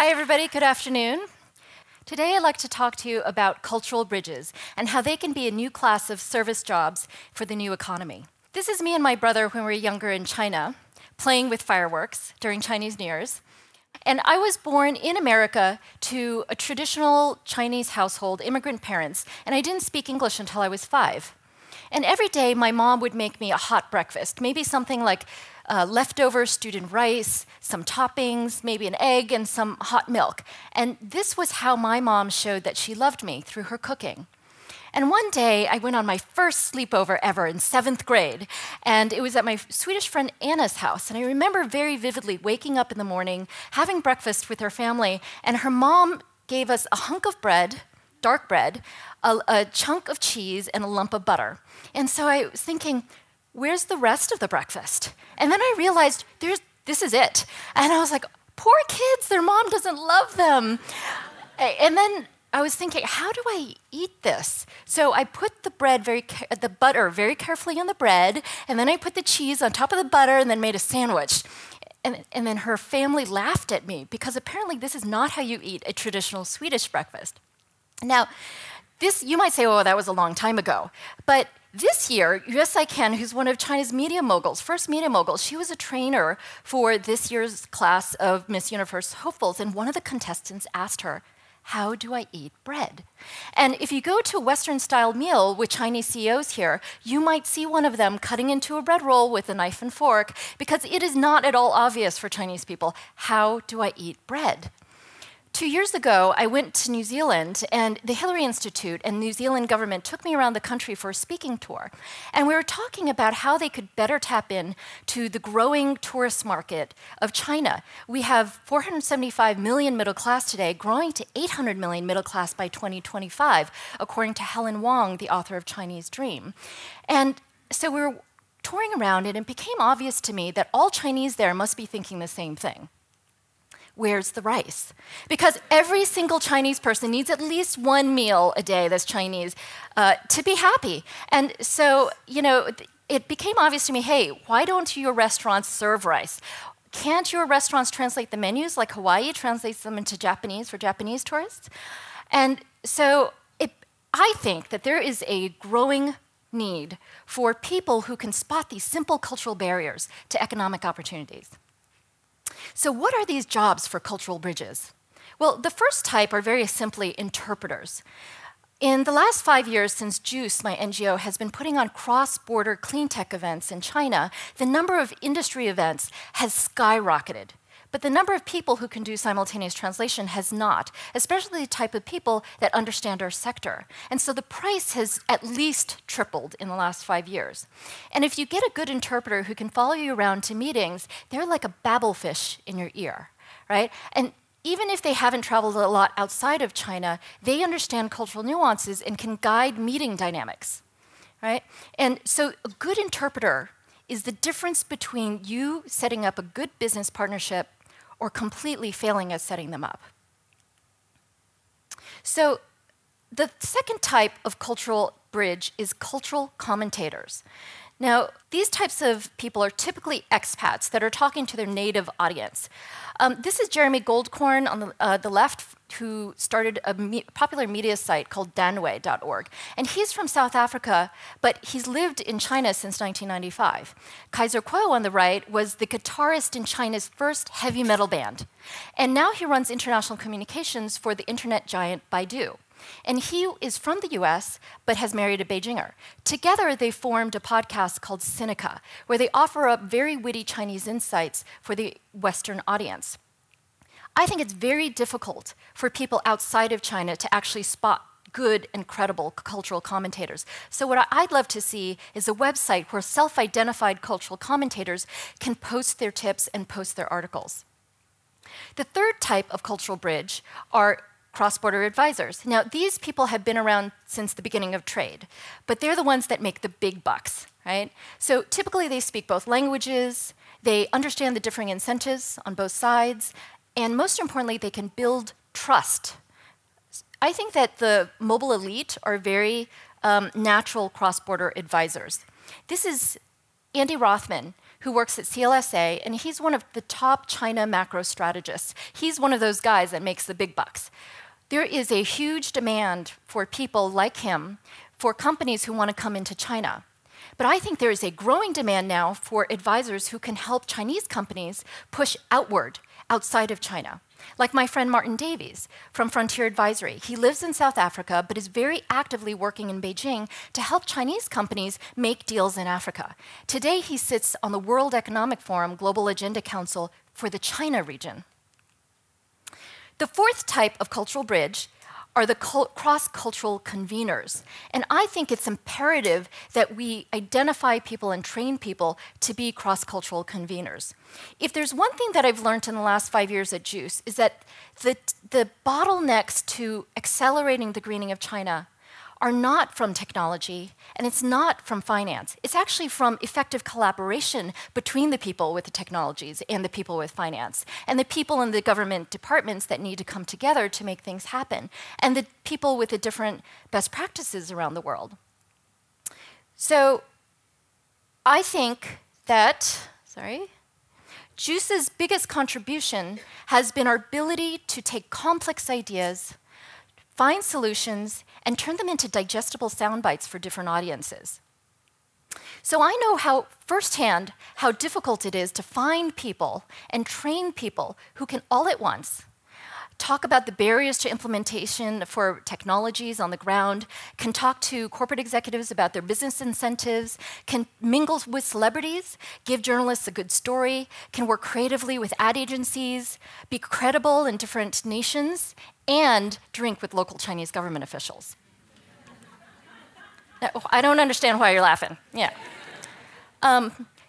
Hi, everybody. Good afternoon. Today, I'd like to talk to you about cultural bridges and how they can be a new class of service jobs for the new economy. This is me and my brother when we were younger in China, playing with fireworks during Chinese New Year's. And I was born in America to a traditional Chinese household, immigrant parents, and I didn't speak English until I was 5. And every day, my mom would make me a hot breakfast, maybe something like leftover stewed rice, some toppings, maybe an egg, and some hot milk. And this was how my mom showed that she loved me, through her cooking. And one day, I went on my first sleepover ever in 7th grade, and it was at my Swedish friend Anna's house. And I remember very vividly waking up in the morning, having breakfast with her family, and her mom gave us a hunk of bread, dark bread, a chunk of cheese, and a lump of butter. And so I was thinking, where's the rest of the breakfast? And then I realized, this is it. And I was like, poor kids, their mom doesn't love them. And then I was thinking, how do I eat this? So I put the butter very carefully on the bread, and then I put the cheese on top of the butter, and then made a sandwich. And then her family laughed at me, because apparently this is not how you eat a traditional Swedish breakfast. Now, you might say, oh, that was a long time ago. But this year, JUCCCE Ken, who's one of China's media moguls, first media mogul, she was a trainer for this year's class of Miss Universe hopefuls, and one of the contestants asked her, how do I eat bread? And if you go to a Western-style meal with Chinese CEOs here, you might see one of them cutting into a bread roll with a knife and fork, because it is not at all obvious for Chinese people, how do I eat bread? 2 years ago, I went to New Zealand, and the Hillary Institute and New Zealand government took me around the country for a speaking tour. And we were talking about how they could better tap in to the growing tourist market of China. We have 475 million middle class today, growing to 800 million middle class by 2025, according to Helen Wang, the author of Chinese Dream. And so we were touring around, and it became obvious to me that all Chinese there must be thinking the same thing. Where's the rice? Because every single Chinese person needs at least one meal a day that's Chinese to be happy. And so, it became obvious to me, hey, why don't your restaurants serve rice? Can't your restaurants translate the menus like Hawaii translates them into Japanese for Japanese tourists? And so I think that there is a growing need for people who can spot these simple cultural barriers to economic opportunities. So what are these jobs for cultural bridges? Well, the first type are very simply interpreters. In the last 5 years since JUCCCE, my NGO, has been putting on cross-border clean tech events in China, the number of industry events has skyrocketed. But the number of people who can do simultaneous translation has not, especially the type of people that understand our sector. And so the price has at least tripled in the last 5 years. And if you get a good interpreter who can follow you around to meetings, they're like a babblefish in your ear, right? And even if they haven't traveled a lot outside of China, they understand cultural nuances and can guide meeting dynamics, right? And so a good interpreter is the difference between you setting up a good business partnership or completely failing at setting them up. So the second type of cultural bridge is cultural commentators. Now, these types of people are typically expats that are talking to their native audience. This is Jeremy Goldkorn on the left, who started a popular media site called danwei.org. And he's from South Africa, but he's lived in China since 1995. Kaiser Kuo on the right was the guitarist in China's first heavy metal band. And now he runs international communications for the internet giant Baidu. And he is from the US, but has married a Beijinger. Together, they formed a podcast called Sinica, where they offer up very witty Chinese insights for the Western audience. I think it's very difficult for people outside of China to actually spot good and credible cultural commentators. So what I'd love to see is a website where self-identified cultural commentators can post their tips and post their articles. The third type of cultural bridge are cross-border advisors. Now, these people have been around since the beginning of trade, but they're the ones that make the big bucks, right? So typically they speak both languages, they understand the differing incentives on both sides, and most importantly, they can build trust. I think that the mobile elite are very natural cross-border advisors. This is Andy Rothman, who works at CLSA, and he's one of the top China macro strategists. He's one of those guys that makes the big bucks. There is a huge demand for people like him, for companies who want to come into China. But I think there is a growing demand now for advisors who can help Chinese companies push outward, outside of China. Like my friend Martin Davies from Frontier Advisory. He lives in South Africa, but is very actively working in Beijing to help Chinese companies make deals in Africa. Today, he sits on the World Economic Forum Global Agenda Council for the China region. The fourth type of cultural bridge are the cross-cultural conveners. And I think it's imperative that we identify people and train people to be cross-cultural conveners. If there's one thing that I've learned in the last 5 years at JUCCCE is that the bottlenecks to accelerating the greening of China are not from technology, and it's not from finance. It's actually from effective collaboration between the people with the technologies and the people with finance, and the people in the government departments that need to come together to make things happen, and the people with the different best practices around the world. So I think that, JUCCCE's biggest contribution has been our ability to take complex ideas, find solutions, and turn them into digestible sound bites for different audiences. So I know firsthand how difficult it is to find people and train people who can all at once talk about the barriers to implementation for technologies on the ground, can talk to corporate executives about their business incentives, can mingle with celebrities, give journalists a good story, can work creatively with ad agencies, be credible in different nations, and drink with local Chinese government officials. I don't understand why you're laughing. Yeah.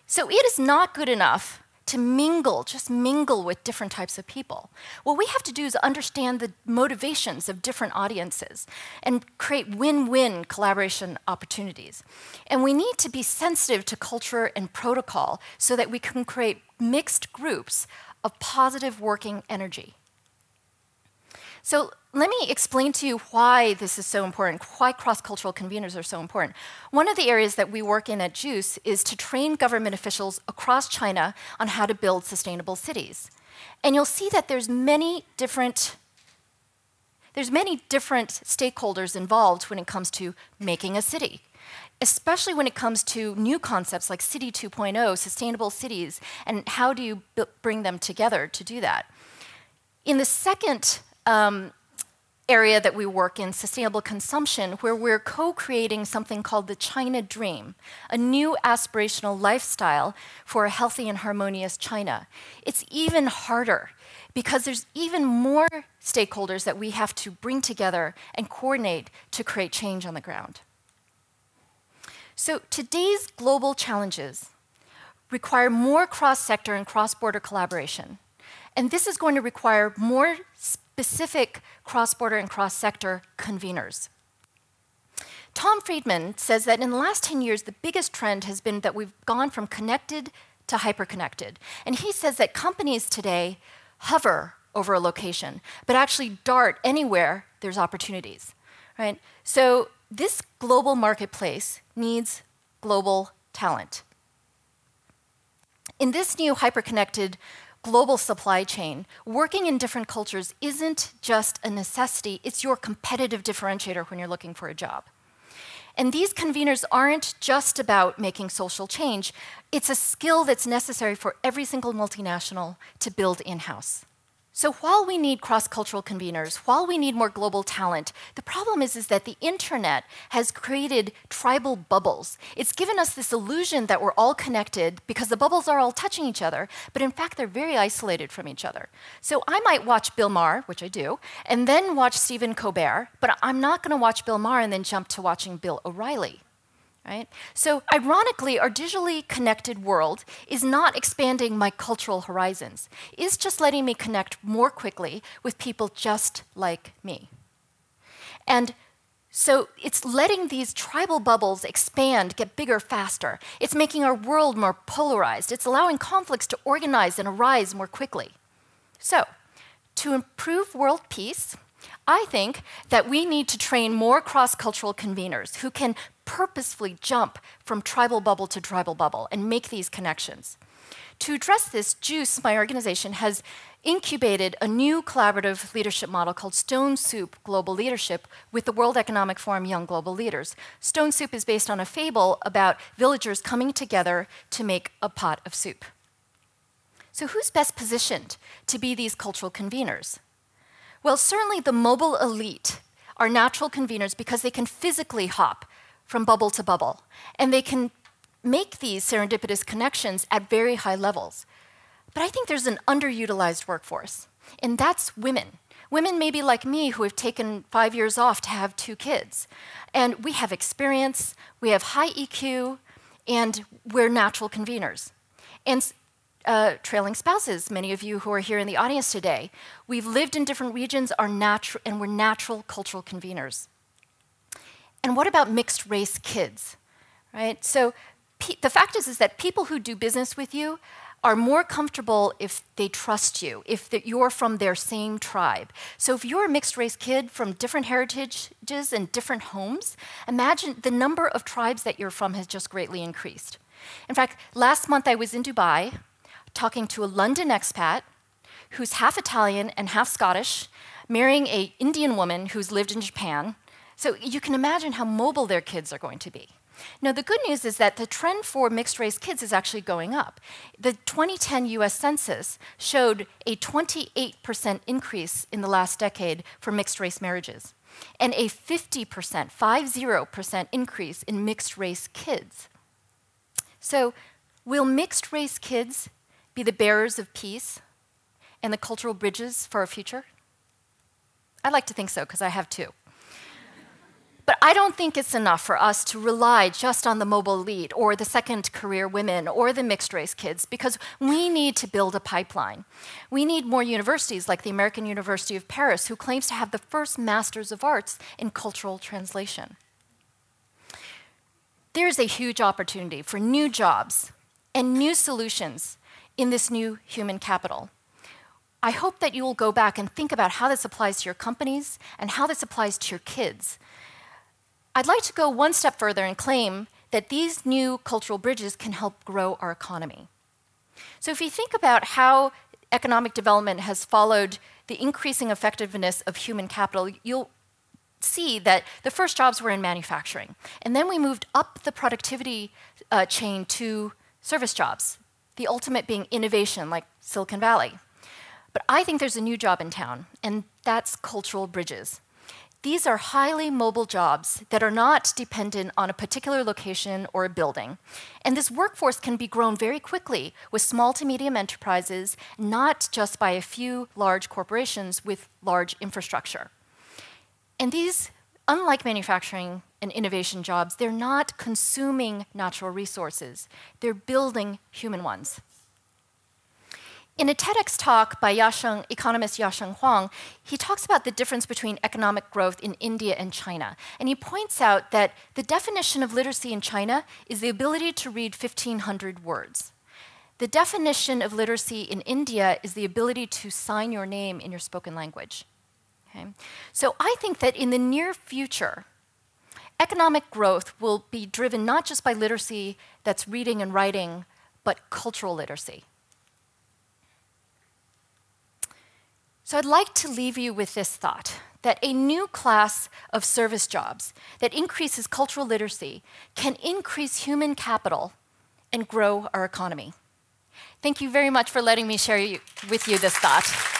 So it is not good enough to just mingle with different types of people. What we have to do is understand the motivations of different audiences and create win-win collaboration opportunities. And we need to be sensitive to culture and protocol so that we can create mixed groups of positive working energy. So let me explain to you why this is so important, why cross-cultural conveners are so important. One of the areas that we work in at JUCCCE is to train government officials across China on how to build sustainable cities. And you'll see that there's many different stakeholders involved when it comes to making a city, especially when it comes to new concepts like City 2.0, sustainable cities, and how do you bring them together to do that. In the second area that we work in, sustainable consumption, where we're co-creating something called the China Dream, a new aspirational lifestyle for a healthy and harmonious China. It's even harder because there's even more stakeholders that we have to bring together and coordinate to create change on the ground. So today's global challenges require more cross-sector and cross-border collaboration. And this is going to require more specific cross-border and cross-sector conveners. Tom Friedman says that in the last 10 years, the biggest trend has been that we've gone from connected to hyper-connected. And he says that companies today hover over a location, but actually dart anywhere there's opportunities, right? So this global marketplace needs global talent. In this new hyper-connected global supply chain, working in different cultures isn't just a necessity, it's your competitive differentiator when you're looking for a job. And these conveners aren't just about making social change, it's a skill that's necessary for every single multinational to build in-house. So while we need cross-cultural conveners, while we need more global talent, the problem is that the internet has created tribal bubbles. It's given us this illusion that we're all connected because the bubbles are all touching each other, but in fact, they're very isolated from each other. So I might watch Bill Maher, which I do, and then watch Stephen Colbert, but I'm not going to watch Bill Maher and then jump to watching Bill O'Reilly. Right? So ironically, our digitally connected world is not expanding my cultural horizons. It's just letting me connect more quickly with people just like me. And so it's letting these tribal bubbles expand, get bigger faster. It's making our world more polarized. It's allowing conflicts to organize and arise more quickly. So to improve world peace, I think that we need to train more cross-cultural conveners who can purposefully jump from tribal bubble to tribal bubble and make these connections. To address this, JUCCCE, my organization, has incubated a new collaborative leadership model called Stone Soup Global Leadership with the World Economic Forum Young Global Leaders. Stone Soup is based on a fable about villagers coming together to make a pot of soup. So who's best positioned to be these cultural conveners? Well, certainly the mobile elite are natural conveners because they can physically hop from bubble to bubble, and they can make these serendipitous connections at very high levels. But I think there's an underutilized workforce, and that's women. Women maybe like me who have taken 5 years off to have 2 kids. And we have experience, we have high EQ, and we're natural conveners. And trailing spouses, many of you who are here in the audience today, we've lived in different regions, and we're natural cultural conveners. And what about mixed race kids, right? So the fact is that people who do business with you are more comfortable if they trust you, if you're from their same tribe. So if you're a mixed race kid from different heritages and different homes, imagine the number of tribes that you're from has just greatly increased. In fact, last month I was in Dubai talking to a London expat who's half Italian and half Scottish, marrying an Indian woman who's lived in Japan. So you can imagine how mobile their kids are going to be. Now, the good news is that the trend for mixed-race kids is actually going up. The 2010 US Census showed a 28% increase in the last decade for mixed-race marriages, and a 50% increase in mixed-race kids. So, will mixed-race kids be the bearers of peace and the cultural bridges for our future? I'd like to think so, because I have 2. But I don't think it's enough for us to rely just on the mobile elite or the second career women or the mixed race kids, because we need to build a pipeline. We need more universities like the American University of Paris, who claims to have the first Masters of Arts in cultural translation. There's a huge opportunity for new jobs and new solutions in this new human capital. I hope that you will go back and think about how this applies to your companies and how this applies to your kids. I'd like to go one step further and claim that these new cultural bridges can help grow our economy. So if you think about how economic development has followed the increasing effectiveness of human capital, you'll see that the first jobs were in manufacturing. And then we moved up the productivity chain to service jobs, the ultimate being innovation like Silicon Valley. But I think there's a new job in town, and that's cultural bridges. These are highly mobile jobs that are not dependent on a particular location or a building. And this workforce can be grown very quickly with small to medium enterprises, not just by a few large corporations with large infrastructure. And these, unlike manufacturing and innovation jobs, they're not consuming natural resources. They're building human ones. In a TEDx talk by economist Yasheng Huang, he talks about the difference between economic growth in India and China. And he points out that the definition of literacy in China is the ability to read 1,500 words. The definition of literacy in India is the ability to sign your name in your spoken language. Okay? So I think that in the near future, economic growth will be driven not just by literacy that's reading and writing, but cultural literacy. So I'd like to leave you with this thought, that a new class of service jobs that increases cultural literacy can increase human capital and grow our economy. Thank you very much for letting me share with you this thought.